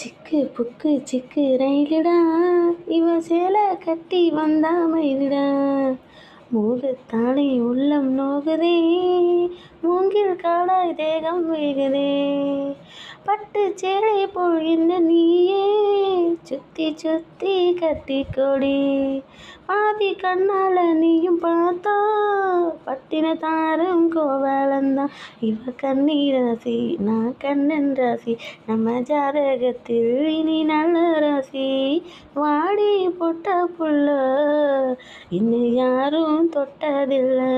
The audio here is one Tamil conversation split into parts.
சிக்கு புக்கு சிக்கு ரயிலுடா, இவன் சேலை கட்டி வந்தா மயிலுடா. மூகத்தாளி உள்ளம் நோகுதே, மூங்கில் காடாய் தேகம் வேகுதே. பட்டு சேலை போல் என்ன நீயே சுத்தி சுத்தி கட்டிக்கொடி. பாதி கண்ணால நீயும் பார்த்தா பட்டின தாரும் கோவலந்தான். இவ கண்ணீர் ராசி நான் கண்ணன் ராசி, நம்ம ஜாதகத்தில் இனி நல்ல ராசி. வாடி போட்ட புள்ள இன்னும் யாரும் தொட்டதில்லை.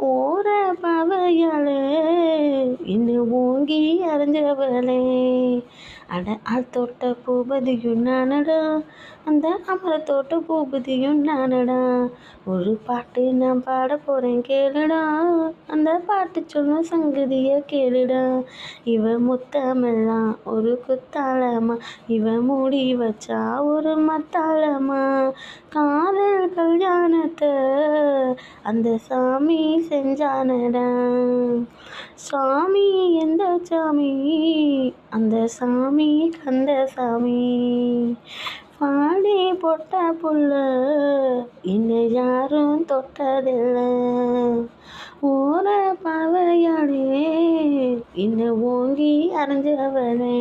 ஓர பாவையாலே இன்னும் ஓங்கி அறிஞ்சவளே. அட ஆள் தோட்ட பூபதியும் நானடா, அந்த அமர தோட்ட பூபதியும் நானடா. ஒரு பாட்டு நான் பாட போறேன் கேளுடா, அந்த பாட்டு சொல்லும் சங்கதிய கேளுடா. இவ முத்தமெல்லாம் ஒரு குத்தாலமா, இவ மூடி வச்சா ஒரு மத்தாளமா. காதல் கல்யாணத்தை அந்த சாமி செஞ்சானடா. சாமி எந்த சாமி? அந்த சாமி கந்தசாமி. பாடி போட்ட புள்ள இன்னும் யாரும் தொட்டதில்லை. ஓர பாவையாளே இன்னும் ஓங்கி அறிஞ்சவளே.